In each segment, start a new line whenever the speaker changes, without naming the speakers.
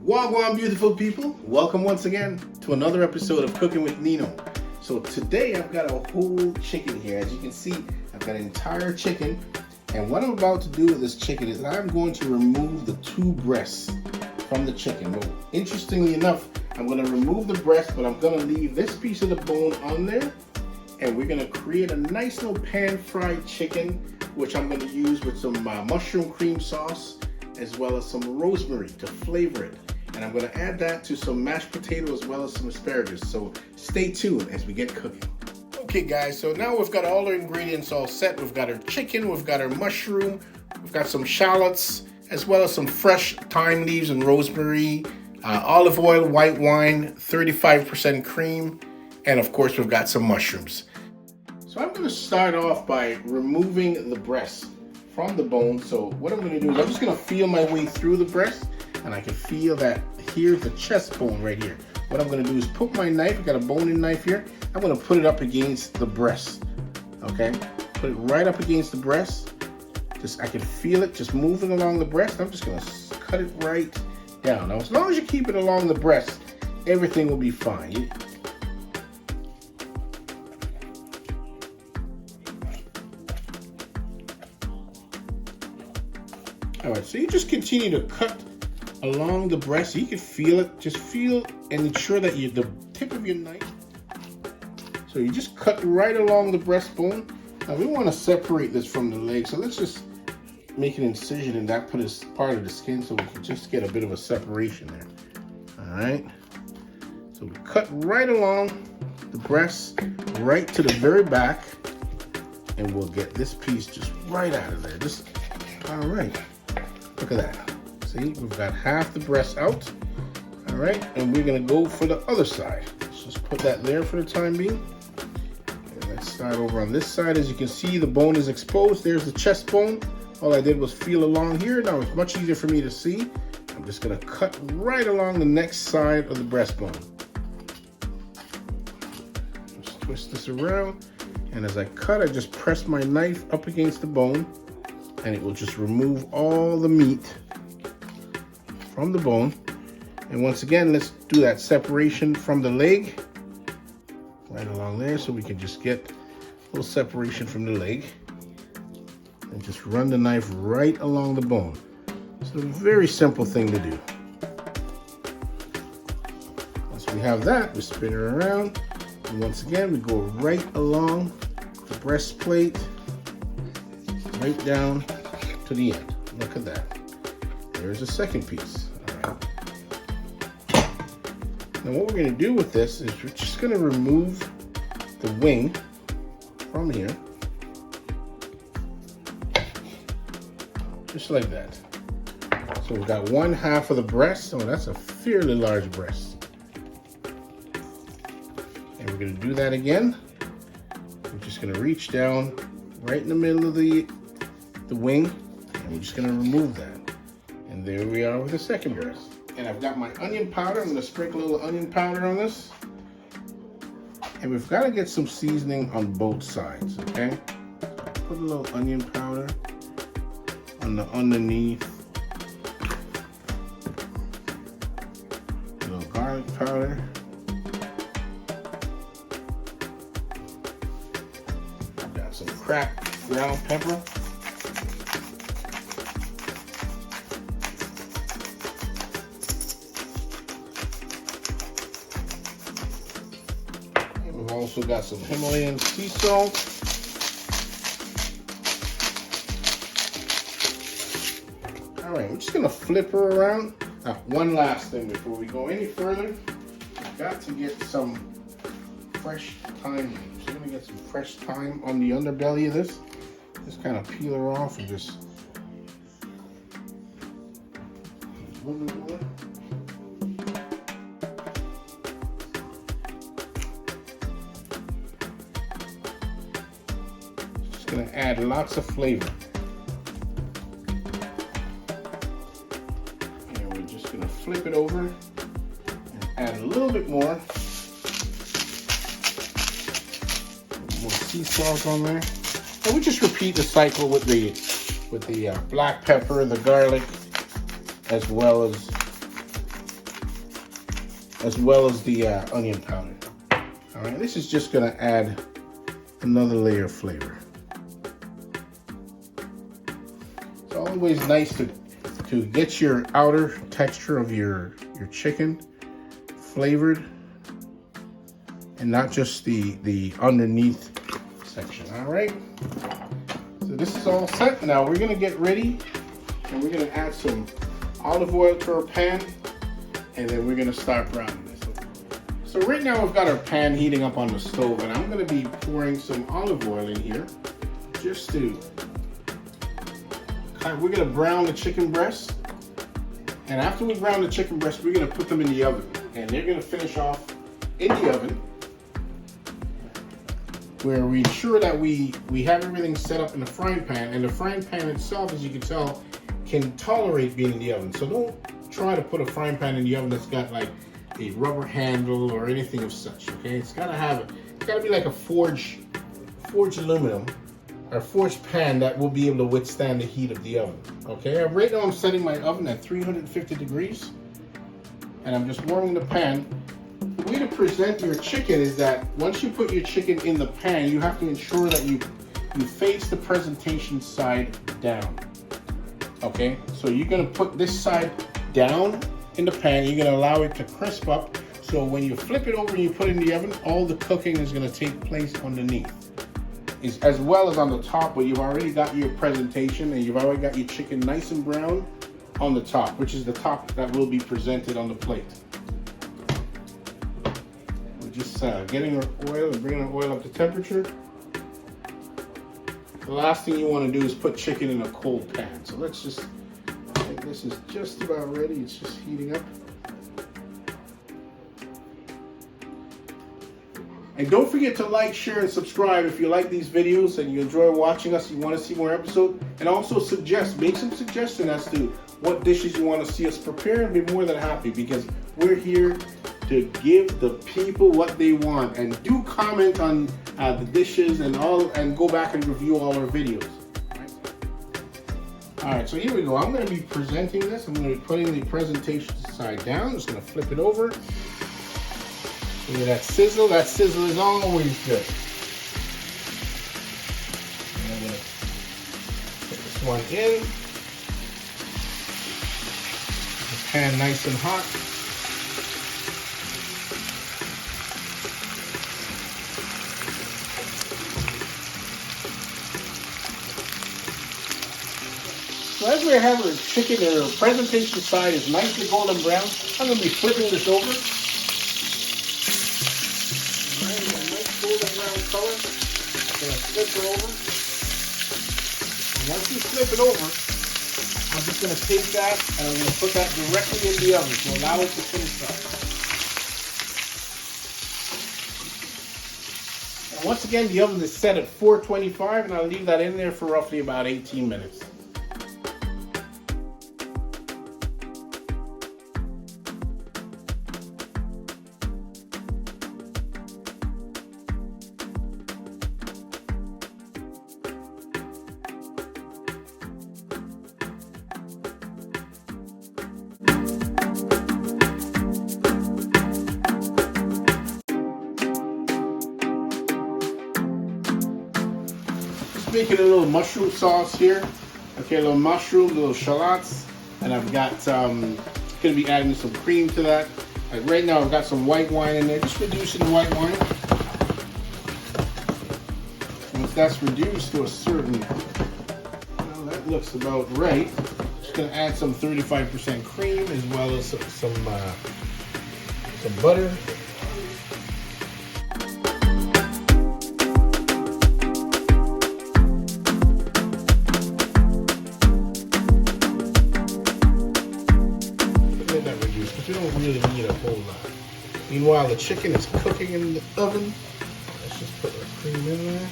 Wagwan beautiful people, welcome once again to another episode of Cooking with Nino. So today I've got a whole chicken here. As you can see, I've got an entire chicken, and what I'm about to do with this chicken is I'm going to remove the two breasts from the chicken. Well, interestingly enough, I'm going to remove the breast, but I'm going to leave this piece of the bone on there, and we're going to create a nice little pan-fried chicken, which I'm going to use with some mushroom cream sauce as well as some rosemary to flavor it. And I'm going to add that to some mashed potato as well as some asparagus. So stay tuned as we get cooking. Okay guys, so now we've got all our ingredients all set. We've got our chicken, we've got our mushroom, we've got some shallots, as well as some fresh thyme leaves and rosemary, olive oil, white wine, 35% cream, and of course we've got some mushrooms. So I'm going to start off by removing the breast from the bone. So what I'm going to do is I'm just going to feel my way through the breast, and I can feel that here's the chest bone right here. What I'm going to do is put my knife, I've got a boning knife here, I'm going to put it up against the breast, okay? Put it right up against the breast. I can feel it just moving along the breast. I'm just going to cut it right down. Now, as long as you keep it along the breast, everything will be fine. All right, so you just continue to cut along the breast. You can feel it. Just feel and ensure that the tip of your knife. So you just cut right along the breastbone. Now we want to separate this from the leg, so let's just make an incision in that part of the skin so we can just get a bit of a separation there. All right. So we cut right along the breast, right to the very back, and we'll get this piece just right out of there. Just all right. Look at that. See, we've got half the breast out. All right, and we're gonna go for the other side. Let's just put that there for the time being. And let's start over on this side. As you can see, the bone is exposed. There's the chest bone. All I did was feel along here. Now it's much easier for me to see. I'm just gonna cut right along the next side of the breastbone. Just twist this around, and as I cut, I just press my knife up against the bone, and it will just remove all the meat from the bone. And once again, let's do that separation from the leg right along there, so we can just get a little separation from the leg, and just run the knife right along the bone. It's a very simple thing to do. Once we have that, we spin it around, and once again we go right along the breastplate, right down to the end. Look at that. There's a second piece. All right. Now what we're going to do with this is we're just going to remove the wing from here, just like that. So we've got one half of the breast. Oh, that's a fairly large breast. And we're going to do that again. We're just going to reach down right in the middle of the wing, and we're just going to remove that. And there we are with the second breast. And I've got my onion powder. I'm going to sprinkle a little onion powder on this. And we've got to get some seasoning on both sides, okay? So put a little onion powder on the underneath. A little garlic powder. I've got some cracked ground pepper. We've also got some Himalayan sea salt. All right, I'm just gonna flip her around. Now, one last thing before we go any further, we've got to get some fresh thyme leaves. So I'm gonna get some fresh thyme on the underbelly of this. Just kind of peel her off and just a little bit more. Going to add lots of flavor. And we're just going to flip it over and add a little bit more sea salt on there. And we just repeat the cycle with the black pepper, the garlic, as well as as well as the onion powder. All right, this is just gonna add another layer of flavor. It's always nice to get your outer texture of your chicken flavored and not just the underneath section. All right, so this is all set. Now we're gonna get ready and we're gonna add some olive oil to our pan, and then we're gonna start browning this. So right now we've got our pan heating up on the stove, and I'm gonna be pouring some olive oil in here just to we're gonna brown the chicken breast, and after we brown the chicken breast, we're gonna put them in the oven, and they're gonna finish off in the oven, where we ensure that we have everything set up in the frying pan, and the frying pan itself, as you can tell, can tolerate being in the oven. So don't try to put a frying pan in the oven that's got like a rubber handle or anything of such. Okay, it's gotta be like a forged aluminum or forged pan that will be able to withstand the heat of the oven. Okay, right now I'm setting my oven at 350 degrees, and I'm just warming the pan. The way to present your chicken is that once you put your chicken in the pan, you have to ensure that you face the presentation side down. Okay, so you're gonna put this side down in the pan. You're gonna allow it to crisp up, so when you flip it over and you put it in the oven, all the cooking is gonna take place underneath, as well as on the top, where you've already got your presentation and you've already got your chicken nice and brown on the top, which is the top that will be presented on the plate. We're just getting our oil and bringing our oil up to temperature. The last thing you want to do is put chicken in a cold pan. So let's just, I think this is just about ready. It's just heating up. And don't forget to like, share, and subscribe if you like these videos and you enjoy watching us, you want to see more episodes. And also make some suggestions as to what dishes you want to see us prepare, and be more than happy, because we're here to give the people what they want. And do comment on the dishes and go back and review all our videos. All right, so here we go. I'm going to be presenting this. I'm going to be putting the presentation side down. I'm just going to flip it over. Look at that sizzle. That sizzle is always good. And I'm going to put this one in. The pan nice and hot. So as we have our chicken, our presentation side is nicely golden brown, I'm going to be flipping this over. Alright, a nice golden brown color. I'm going to flip it over. And once you flip it over, I'm just going to take that and I'm going to put that directly in the oven to allow it to finish up. And once again, the oven is set at 425, and I'll leave that in there for roughly about 18 minutes. Making a little mushroom sauce here. Okay, a little mushroom, little shallots, and I've got gonna be adding some cream to that. Like right now, I've got some white wine in there, just reducing the white wine. Once that's reduced to a certain, well, that looks about right. Just gonna add some 35% cream as well as some butter. You don't really need a whole lot. Meanwhile, the chicken is cooking in the oven. Let's just put the cream in there.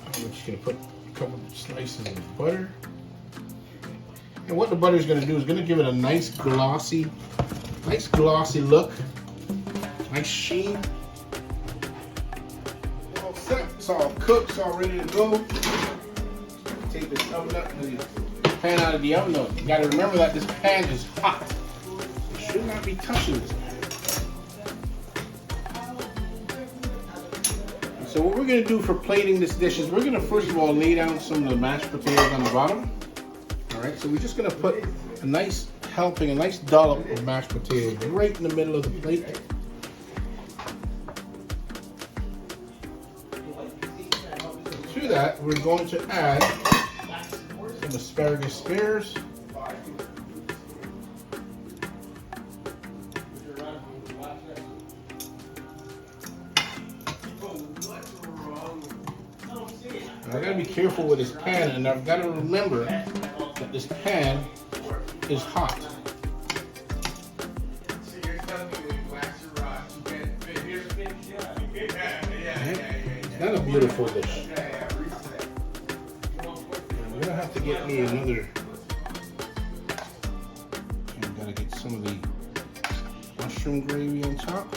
I'm just going to put a couple slices of butter. And what the butter is going to do is going to give it a nice glossy look. Nice sheen. All set. It's all cooked. It's all ready to go. Take this oven up. pan out of the oven though. You gotta remember that this pan is hot. You should not be touching this pan. So what we're gonna do for plating this dish is we're gonna first of all lay down some of the mashed potatoes on the bottom. All right, so we're just gonna put a nice helping, a nice dollop of mashed potatoes right in the middle of the plate. To that, we're going to add some asparagus spears. I gotta be careful with this pan, and I've got to remember that this pan is hot. It's not a beautiful dish. I'm gonna have to get me another. I'm gonna get some of the mushroom gravy on top.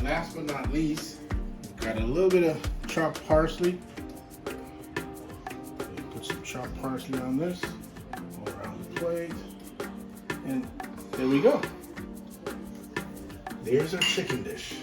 Last but not least, got a little bit of chopped parsley. Put some chopped parsley on this, all around the plate, and there we go. There's our chicken dish.